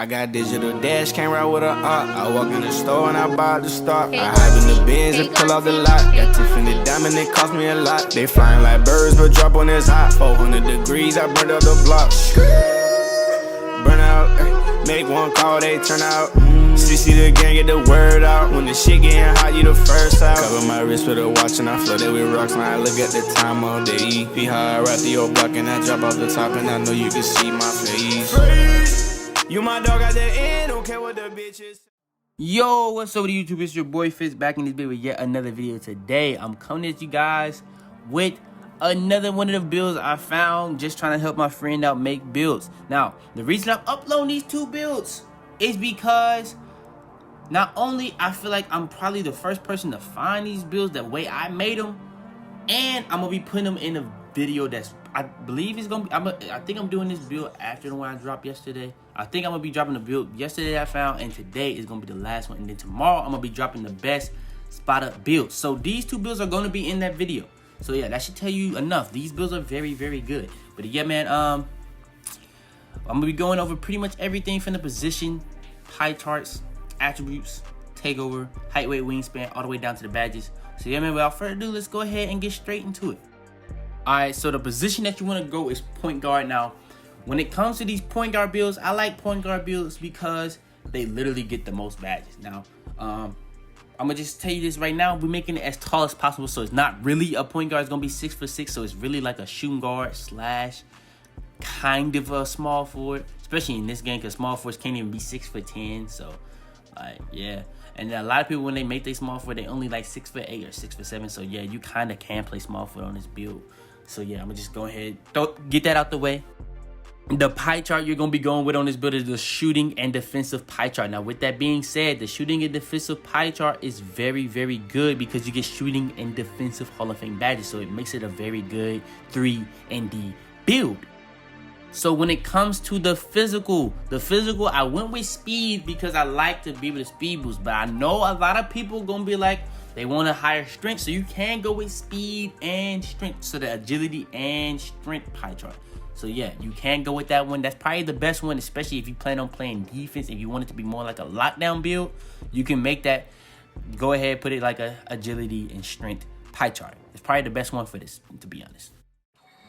I got digital dash camera with a op. I walk in the store and I buy the stock. I hide in the bins and pull out the lot. Got Tiffany diamond, it cost me a lot. They flying like birds, but drop on this hot. 400 degrees, I burned up the block. Burn out, make one call, they turn out. CC the gang, get the word out. When the shit getting hot, you the first out. Cover my wrist with a watch and I flooded with rocks. Now I look at the time all day. Be high, I rap through your block and I drop off the top and I know you can see my face. You my dog at the end, don't care what the bitch is. Yo, what's up with YouTube? It's your boy Fitz back in this video with yet another video. Today, I'm coming at you guys with another one of the builds I found, just trying to help my friend out make builds. Now, the reason I'm uploading these two builds is because not only I feel like I'm probably the first person to find these builds the way I made them, and I'm gonna be putting them in a video that's, I believe it's gonna be, I think I'm doing this build after the one I dropped yesterday. I think I'm gonna be dropping the build yesterday I found, and today is gonna be the last one, and then tomorrow I'm gonna be dropping the best spotted builds. So these two builds are gonna be in that video. So yeah, that should tell you enough. These builds are very, very good. But yeah, man, I'm gonna be going over pretty much everything from the position, pie charts, attributes, takeover, height, weight, wingspan, all the way down to the badges. So yeah, man, without further ado, let's go ahead and get straight into it. All right, so the position that you want to go is point guard. Now, when it comes to these point guard builds, I like point guard builds because they literally get the most badges. Now, I'm gonna just tell you this right now. We're making it as tall as possible, so it's not really a point guard. It's gonna be 6'6", so it's really like a shooting guard slash kind of a small forward, especially in this game because small forwards can't even be 6'10". So, like, yeah. And then a lot of people, when they make their small forward, they only like 6'8" or 6'7". So yeah, you kind of can play small forward on this build. So yeah, I'm gonna just go ahead, get that out the way. The pie chart you're gonna be going with on this build is the shooting and defensive pie chart. Now, with that being said, the shooting and defensive pie chart is very, very good because you get shooting and defensive Hall of Fame badges. So it makes it a very good 3-and-D build. So when it comes to the physical, I went with speed because I like to be able to speed boost. But I know a lot of people gonna be like, they want a higher strength, so you can go with speed and strength. So the agility and strength pie chart. So yeah, you can go with that one. That's probably the best one, especially if you plan on playing defense. If you want it to be more like a lockdown build, you can make that. Go ahead, put it like a agility and strength pie chart. It's probably the best one for this, to be honest.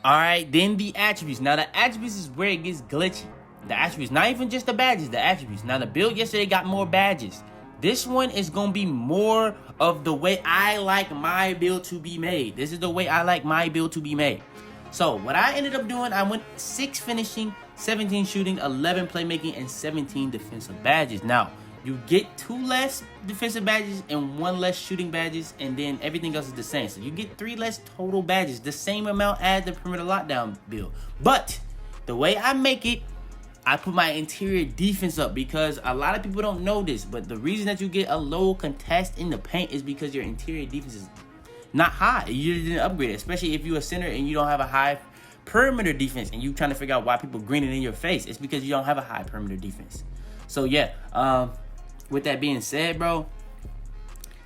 All right, then the attributes. Now the attributes is where it gets glitchy. The attributes, not even just the badges, the attributes. Now the build yesterday got more badges. This one is going to be more of the way I like my build to be made. This is the way I like my build to be made. So what I ended up doing, I went 6 finishing, 17 shooting, 11 playmaking, and 17 defensive badges. Now, you get 2 less defensive badges and 1 less shooting badges, and then everything else is the same. So you get 3 less total badges, the same amount as the perimeter lockdown build. But the way I make it, I put my interior defense up because a lot of people don't know this, but the reason that you get a low contest in the paint is because your interior defense is not high. You didn't upgrade it, especially if you're a center and you don't have a high perimeter defense and you're trying to figure out why people grinning in your face. It's because you don't have a high perimeter defense. So yeah, with that being said, bro,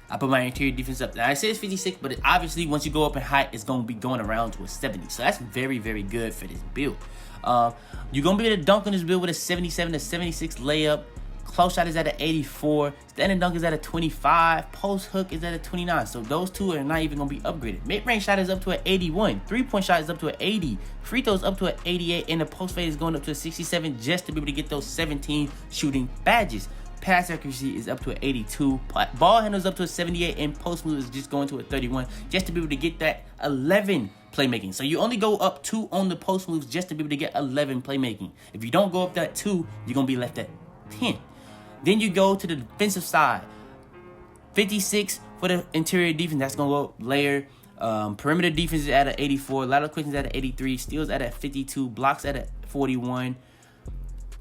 I put my interior defense up. Now I say it's 56, but obviously once you go up in height, it's going to be going around to a 70. So that's very, very good for this build. You're going to be able to dunk on this build with a 77 to 76 layup. Close shot is at an 84. Standing dunk is at a 25. Post hook is at a 29. So those two are not even going to be upgraded. Mid-range shot is up to an 81. Three-point shot is up to an 80. Free throws up to an 88. And the post fade is going up to a 67 just to be able to get those 17 shooting badges. Pass accuracy is up to an 82. Ball handles up to a 78. And post move is just going to a 31 just to be able to get that 11 playmaking. So you only go up 2 on the post moves just to be able to get 11 playmaking. If you don't go up that 2, you're going to be left at 10. Then you go to the defensive side. 56 for the interior defense. That's going to go layer. Perimeter defense is at an 84. Lateral quickness is at an 83. Steals at a 52. Blocks at a 41.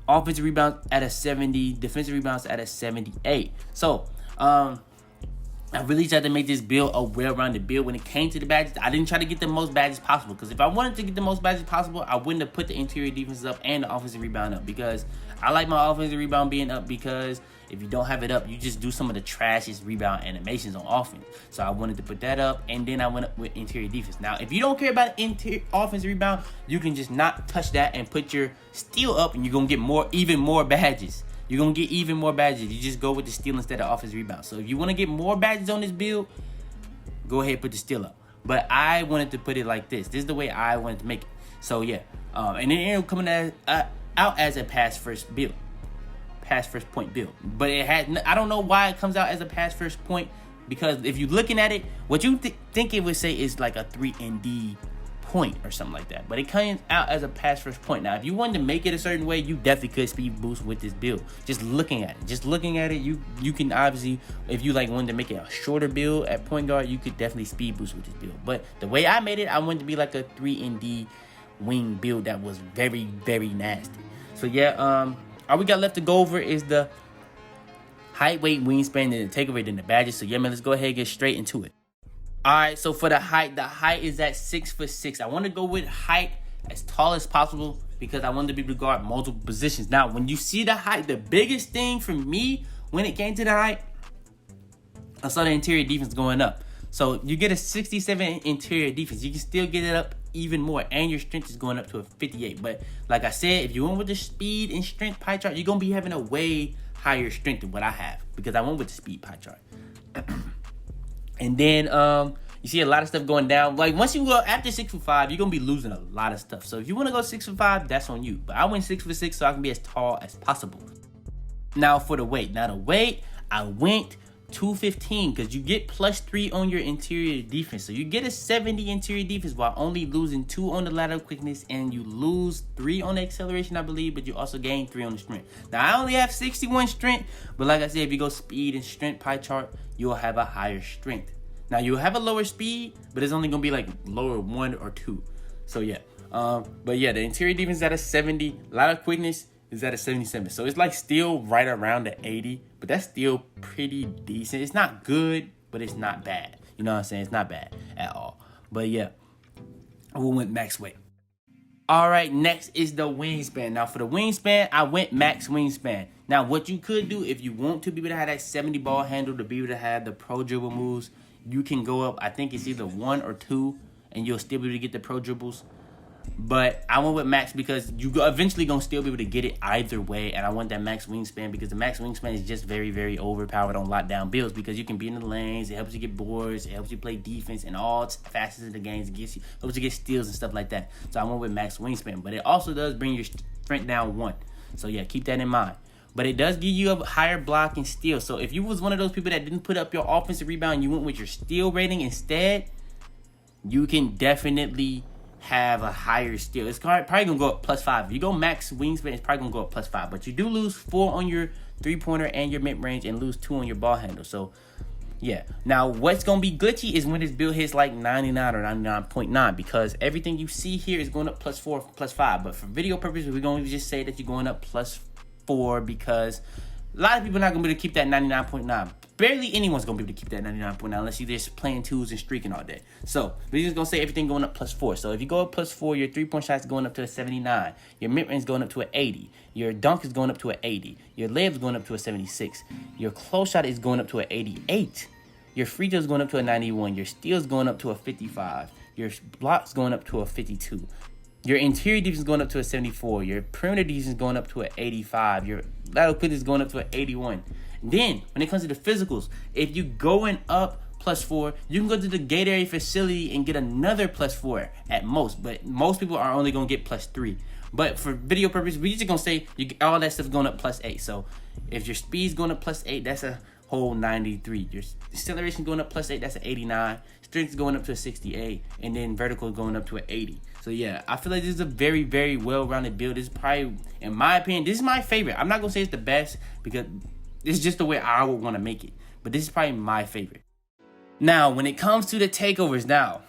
Offensive rebounds at a 70. Defensive rebounds at a 78. So, I really tried to make this build a well-rounded build. When it came to the badges, I didn't try to get the most badges possible. Because if I wanted to get the most badges possible, I wouldn't have put the interior defense up and the offensive rebound up. Because I like my offensive rebound being up because if you don't have it up, you just do some of the trashiest rebound animations on offense. So I wanted to put that up, and then I went up with interior defense. Now, if you don't care about interior offensive rebound, you can just not touch that and put your steal up, and you're going to get even more badges. you're going to get even more badges. You just go with the steal instead of offensive rebound. So if you want to get more badges on this build, go ahead and put the steal up. But I wanted to put it like this. This is the way I wanted to make it. So yeah, and then it'll come out as a pass first build, pass first point build. But it had, I don't know why it comes out as a pass first point, because if you're looking at it, what you think it would say is like a 3-and-D point or something like that. But it comes out as a pass first point. Now, if you wanted to make it a certain way, you definitely could speed boost with this build. Just looking at it, you can obviously, if you like wanted to make it a shorter build at point guard, you could definitely speed boost with this build. But the way I made it, I wanted to be like a 3-and-D wing build that was very, very nasty. So yeah, all we got left to go over is the height, weight, wingspan, and the takeover, then the badges. So yeah, man, let's go ahead and get straight into it. All right, so for the height is at 6'6". I want to go with height as tall as possible because I wanted to be able to guard multiple positions. Now, when you see the height, the biggest thing for me when it came to the height, I saw the interior defense going up. So you get a 67 interior defense. You can still get it up even more, and your strength is going up to a 58. But like I said, if you went with the speed and strength pie chart, you're going to be having a way higher strength than what I have because I went with the speed pie chart. And then you see a lot of stuff going down. Like once you go after 6'5", you're gonna be losing a lot of stuff. So if you want to go 6'5", that's on you. But I went 6'6", so I can be as tall as possible. Now for the weight. I went 215 because you get +3 on your interior defense. So you get a 70 interior defense while only losing 2 on the lateral quickness, and you lose 3 on the acceleration, I believe, but you also gain 3 on the strength. Now I only have 61 strength, but like I said, if you go speed and strength pie chart, you'll have a higher strength. Now you'll have a lower speed, but it's only gonna be like lower 1 or 2. So yeah, but yeah, the interior defense is at a 70, lateral quickness is at a 77. So it's like still right around the 80, but that's still pretty decent. It's not good, but it's not bad. You know what I'm saying? It's not bad at all. But yeah, we went max weight. All right, next is the wingspan. Now for the wingspan, I went max wingspan. Now what you could do if you want to be able to have that 70 ball handle, to be able to have the pro dribble moves, you can go up, I think it's either 1 or 2, and you'll still be able to get the pro dribbles. But I went with max because you eventually gonna still be able to get it either way, and I want that max wingspan because the max wingspan is just very, very overpowered on lockdown builds because you can be in the lanes, it helps you get boards, it helps you play defense and all facets of the games. It helps you get steals and stuff like that. So I went with max wingspan, but it also does bring your strength down 1. So yeah, keep that in mind. But it does give you a higher block and steal. So if you was one of those people that didn't put up your offensive rebound, you went with your steal rating instead, you can definitely have a higher steal. It's probably gonna go up +5. If you go max wingspan, it's probably gonna go up +5. But you do lose 4 on your 3-pointer and your mid-range and lose 2 on your ball handle. So yeah. Now what's gonna be glitchy is when this build hits like 99 or 99.9 because everything you see here is going up +4, +5. But for video purposes, we're gonna just say that you're going up +4 because a lot of people are not gonna be able to keep that 99.9. Barely anyone's gonna be able to keep that 99.9 unless you're just playing twos and streaking all day. So we're just gonna say everything going up +4. So if you go up +4, your 3-point shot is going up to a 79, your mid-range is going up to an 80, your dunk is going up to an 80, your layup is going up to a 76, your close shot is going up to an 88, your free throw is going up to a 91, your steal is going up to a 55, your blocks going up to a 52. Your interior defense is going up to a 74. Your perimeter defense is going up to an 85. Your lateral quickness is going up to an 81. Then, when it comes to the physicals, if you're going up +4, you can go to the gate area facility and get another +4 at most. But most people are only going to get +3. But for video purposes, we're just going to say all that stuff going up +8. So if your speed's going up +8, that's a whole 93. Your acceleration going up +8, that's an 89. Strength is going up to a 68. And then vertical is going up to an 80. So yeah, I feel like this is a very, very well-rounded build. This is probably, in my opinion, this is my favorite. I'm not going to say it's the best because it's just the way I would want to make it. But this is probably my favorite. Now, when it comes to the takeovers, now,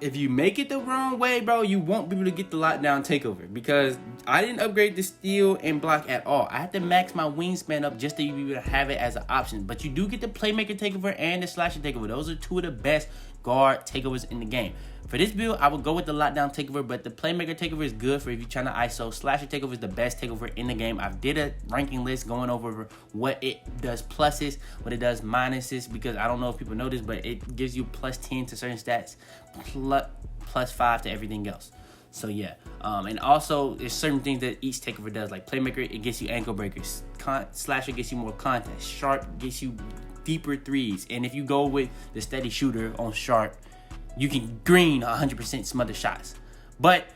if you make it the wrong way, bro, you won't be able to get the lockdown takeover because I didn't upgrade the steal and block at all. I had to max my wingspan up just to be able to have it as an option. But you do get the playmaker takeover and the slasher takeover. Those are 2 of the best guard takeovers in the game. For this build, I would go with the lockdown takeover, but the playmaker takeover is good for if you're trying to ISO. Slasher takeover is the best takeover in the game. I did a ranking list going over what it does pluses, what it does minuses, because I don't know if people know this, but it gives you +10 to certain stats, +5 to everything else. So yeah, and also there's certain things that each takeover does. Like playmaker, it gets you ankle breakers. Slasher gets you more contact. Sharp gets you deeper threes. And if you go with the steady shooter on sharp, you can green 100% some other shots. But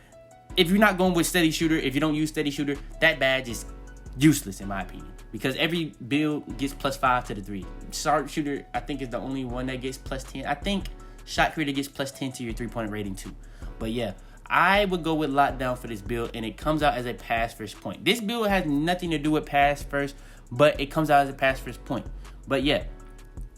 if you're not going with steady shooter, if you don't use steady shooter, that badge is useless in my opinion, because every build gets +5 to the 3. Sharp shooter, I think, is the only one that gets +10. I think shot creator gets +10 to your 3-point rating too. But yeah, I would go with lockdown for this build, and it comes out as a pass first point. This build has nothing to do with pass first, but it comes out as a pass first point. But yeah,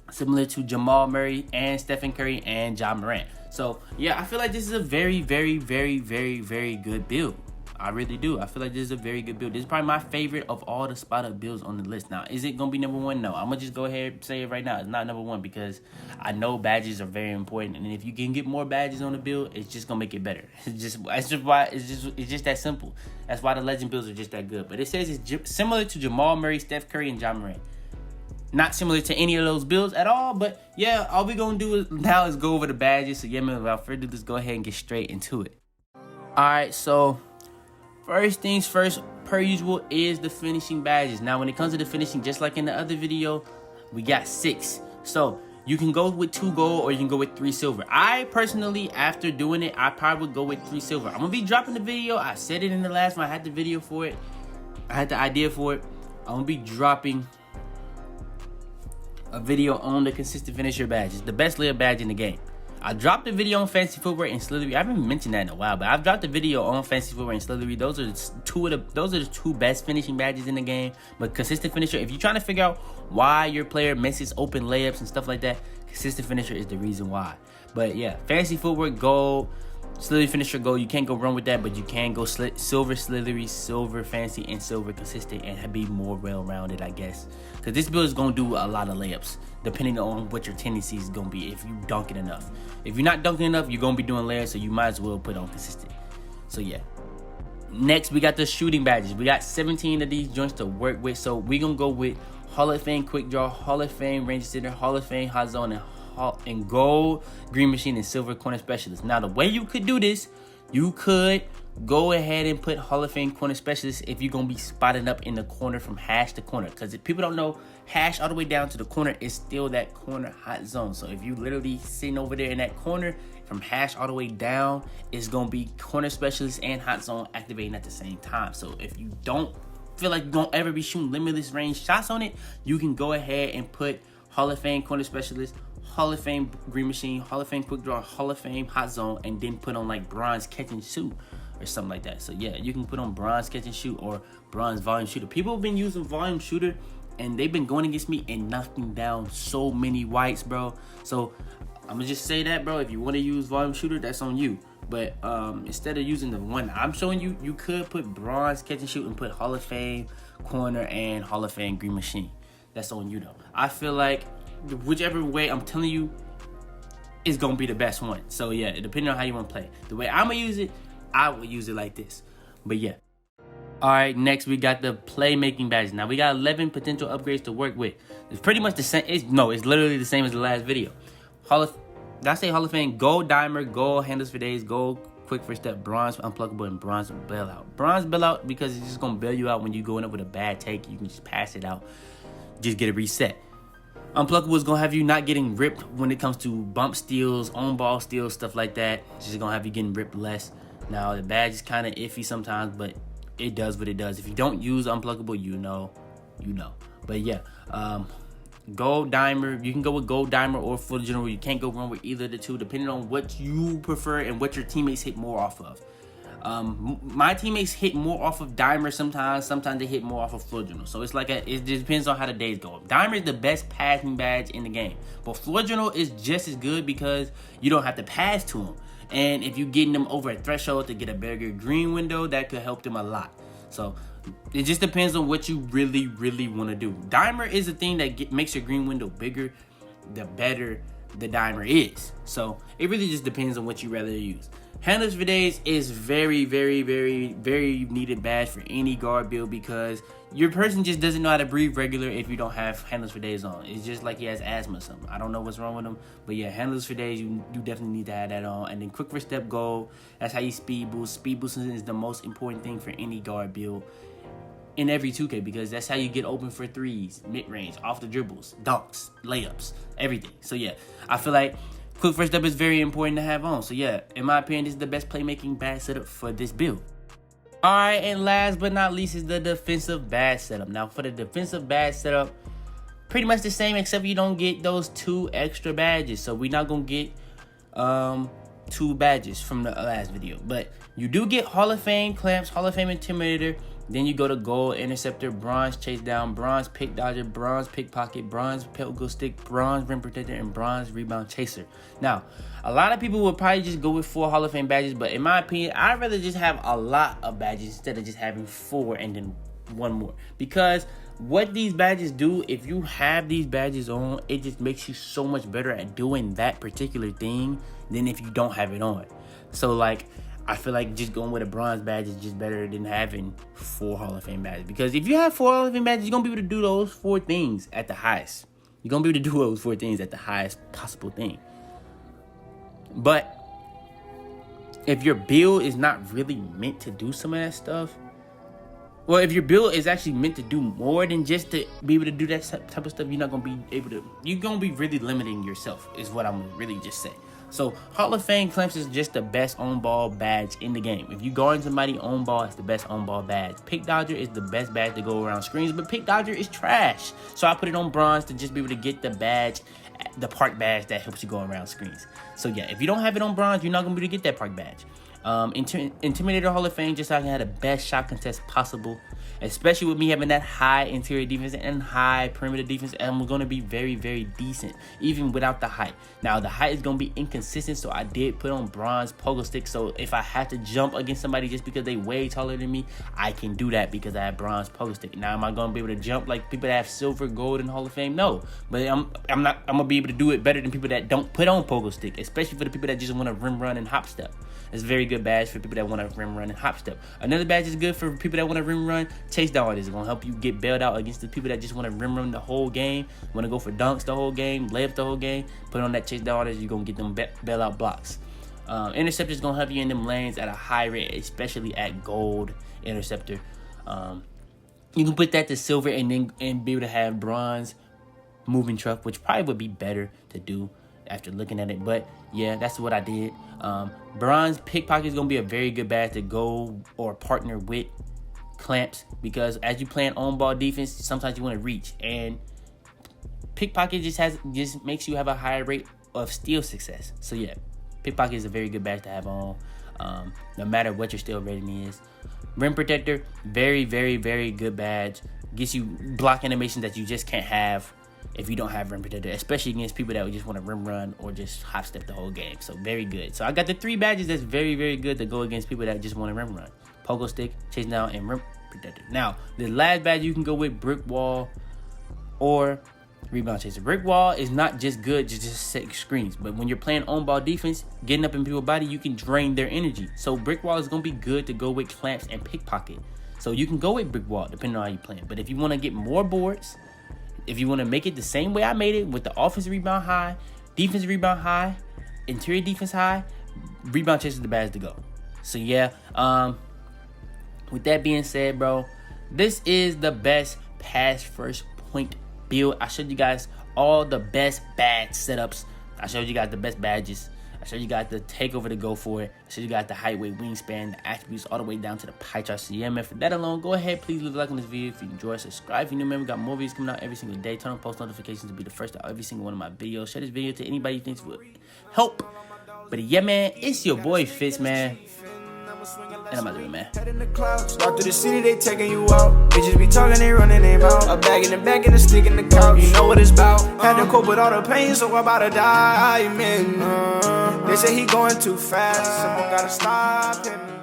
similar to Jamal Murray and Stephen Curry and Ja Morant. So yeah, I feel like this is a very, very, very, very, very good build. I really do. I feel like this is a very good build. This is probably my favorite of all the spot up builds on the list. Now, is it going to be number 1? No. I'm going to just go ahead and say it right now. It's not number 1 because I know badges are very important. And if you can get more badges on the build, it's just going to make it better. It's just that simple. That's why the legend builds are just that good. But it says it's similar to Jamal Murray, Steph Curry, and Ja Morant. Not similar to any of those builds at all, but yeah, all we going to do now is go over the badges. So yeah, man, without further ado, let's go ahead and get straight into it. All right, so first things first, per usual, is the finishing badges. Now, when it comes to the finishing, just like in the other video, we got 6. So you can go with 2 gold or you can go with 3 silver. I personally, after doing it, I probably would go with 3 silver. I'm gonna be dropping the video. I said it in the last one. I had the video for it. I had the idea for it. I'm gonna be dropping a video on the consistent finisher badges, the best layup badge in the game. I dropped a video on Fantasy Footwear and Slithery. I haven't mentioned that in a while, but I've dropped a video on Fantasy Footwear and Slithery. Those are the two best finishing badges in the game. But consistent finisher, if you're trying to figure out why your player misses open layups and stuff like that, consistent finisher is the reason why. But yeah, Fantasy Footwear gold, Slithery finisher gold. You can't go wrong with that, but you can go silver Slithery, silver fancy, and silver consistent, and be more well-rounded, I guess. Because this build is going to do a lot of layups, depending on what your tendency is going to be, if you dunk it enough. If you're not dunking enough, you're going to be doing layups, so you might as well put on consistent. So yeah. Next, we got the shooting badges. We got 17 of these joints to work with, so we're going to go with Hall of Fame Quick Draw, Hall of Fame Range Center, Hall of Fame Hot Zone, and gold, green machine, and silver corner specialist. Now, the way you could do this, you could go ahead and put Hall of Fame corner specialist if you're going to be spotted up in the corner from hash to corner. Because if people don't know, hash all the way down to the corner is still that corner hot zone. So if you literally sitting over there in that corner, from hash all the way down, it's going to be corner specialist and hot zone activating at the same time. So if you don't feel like you're going to ever be shooting limitless range shots on it, you can go ahead and put Hall of Fame corner specialist, Hall of Fame green machine, Hall of Fame quick draw, Hall of Fame hot zone, and then put on like bronze catch and shoot or something like that. So yeah, you can put on bronze catch and shoot or bronze volume shooter. People have been using volume shooter and they've been going against me and knocking down so many whites, bro. So I'm gonna just say that, bro. If you want to use volume shooter, that's on you. But instead of using the one I'm showing you, you could put bronze catch and shoot and put Hall of Fame corner and Hall of Fame green machine. That's on you though. I feel like whichever way I'm telling you is gonna be the best one. So yeah, depending on how you want to play. The way I'm gonna use it, I will use it like this. But yeah. All right, next we got the playmaking badges. Now we got 11 potential upgrades to work with. It's pretty much the same. It's literally the same as the last video. Did I say Hall of Fame? Gold dimer, gold handles for days, gold quick first step, bronze unpluckable, and bronze bailout. Bronze bailout because it's just gonna bail you out when you going up with a bad take. You can just pass it out, just get it reset. Unpluckable is gonna have you not getting ripped when it comes to bump steals, on ball steals, stuff like that. It's just gonna have you getting ripped less. Now the badge is kind of iffy sometimes, but it does what it does. If you don't use unpluckable, you know. But yeah, gold dimer, you can go with gold dimer or full general. You can't go wrong with either of the two, depending on what you prefer and what your teammates hit more off of. My teammates hit more off of dimer sometimes they hit more off of floor general. So it's like it just depends on how the days go. Dimer is the best passing badge in the game, but floor general is just as good because you don't have to pass to them. And if you're getting them over a threshold to get a bigger green window, that could help them a lot. So it just depends on what you really, really want to do. Dimer is the thing that makes your green window bigger, the better the dimer is. So it really just depends on what you rather use. Handlers for days is very, very, very, very needed badge for any guard build because your person just doesn't know how to breathe regular if you don't have handlers for days on. It's just like he has asthma or something. I don't know what's wrong with him, but yeah, handlers for days, you definitely need to have that on. And then quick first step goal, that's how you speed boost. Speed boosting is the most important thing for any guard build in every 2K, because that's how you get open for threes, mid-range, off the dribbles, dunks, layups, everything. So yeah, I feel like quick first step is very important to have on. So yeah, in my opinion, this is the best playmaking badge setup for this build. Alright, and last but not least is the defensive badge setup. Now for the defensive badge setup, pretty much the same except you don't get those 2 extra badges. So we're not going to get 2 badges from the last video. But you do get Hall of Fame clamps, Hall of Fame intimidator. Then you go to gold interceptor, bronze chase down, bronze pick dodger, bronze pickpocket, bronze pogo stick, bronze rim protector, and bronze rebound chaser. Now, a lot of people would probably just go with 4 Hall of Fame badges, but in my opinion, I'd rather just have a lot of badges instead of just having 4 and then 1 more. Because what these badges do, if you have these badges on, it just makes you so much better at doing that particular thing than if you don't have it on. So like, I feel like just going with a bronze badge is just better than having 4 Hall of Fame badges. Because if you have 4 Hall of Fame badges, you're going to be able to do those 4 things at the highest. You're going to be able to do those 4 things at the highest possible thing. But if your build is not really meant to do some of that stuff, well, if your build is actually meant to do more than just to be able to do that type of stuff, you're not going to be able to, you're going to be really limiting yourself is what I'm really just saying. So Hall of Fame clamps is just the best on-ball badge in the game. If you guard somebody on ball, it's the best on-ball badge. Pick Dodger is the best badge to go around screens, but Pick Dodger is trash. So I put it on bronze to just be able to get the badge, the park badge that helps you go around screens. So yeah, if you don't have it on bronze, you're not going to be able to get that park badge. Intimidator Hall of Fame, just so I can have the best shot contest possible, especially with me having that high interior defense and high perimeter defense. And I'm going to be very, very decent even without the height. Now the height is going to be inconsistent, so I did put on bronze pogo stick. So if I have to jump against somebody just because they way taller than me, I can do that because I have bronze pogo stick. Now am I going to be able to jump like people that have silver, gold, and Hall of Fame? No, but I'm going to be able to do it better than people that don't put on pogo stick, especially for the people that just want to rim run and hop step. It's a very good badge for people that want to rim run and hop step. Another badge is good for people that want to rim run. Chase down artists is going to help you get bailed out against the people that just want to rim run the whole game, want to go for dunks the whole game, layups the whole game. Put on that chase down artist, you're going to get them bail out blocks. Interceptor is going to help you in them lanes at a high rate, especially at gold interceptor. You can put that to silver and then be able to have bronze moving truck, which probably would be better to do after looking at it. But yeah, that's what I did. Bronze pickpocket is going to be a very good badge to go or partner with clamps, because as you play an on-ball defense, sometimes you want to reach, and pickpocket just makes you have a higher rate of steal success. So yeah, pickpocket is a very good badge to have on, no matter what your steal rating is. Rim protector, very, very, very good badge. Gets you block animations that you just can't have if you don't have rim protector, especially against people that would just want to rim run or just hop step the whole game. So very good. So I got the 3 badges that's very, very good to go against people that just want to rim run: pogo stick, chase down, and rim protector. Now the last badge you can go with brick wall or rebound chaser. Brick wall is not just good to just set screens, but when you're playing on ball defense, getting up in people's body, you can drain their energy. So brick wall is going to be good to go with clamps and pickpocket. So you can go with brick wall depending on how you play. But if you want to get more boards, if you want to make it the same way I made it with the offensive rebound high, defensive rebound high, interior defense high, rebound chaser is the badge to go. So yeah, with that being said, bro, this is the best pass first point build. I showed you guys all the best badge setups. I showed you guys the best badges. I showed you guys the takeover to go for it. I showed you guys the height, weight, wingspan, the attributes, all the way down to the pie chart CM. And for that alone, go ahead, please leave a like on this video if you enjoy. Subscribe if you're new, man. We got more videos coming out every single day. Turn on post notifications to be the first to every single one of my videos. Share this video to anybody you think would help. But yeah, man, it's your boy Fitz, man. And I'm out there, man. Head in the clouds, walk through the city, they taking you out. Bitches be talking, they running their mouth. A bag in the back and a stick in the couch. You know what it's about. Had to cope with all the pain, so I'm about to die, man. They say he going too fast, someone gotta stop him.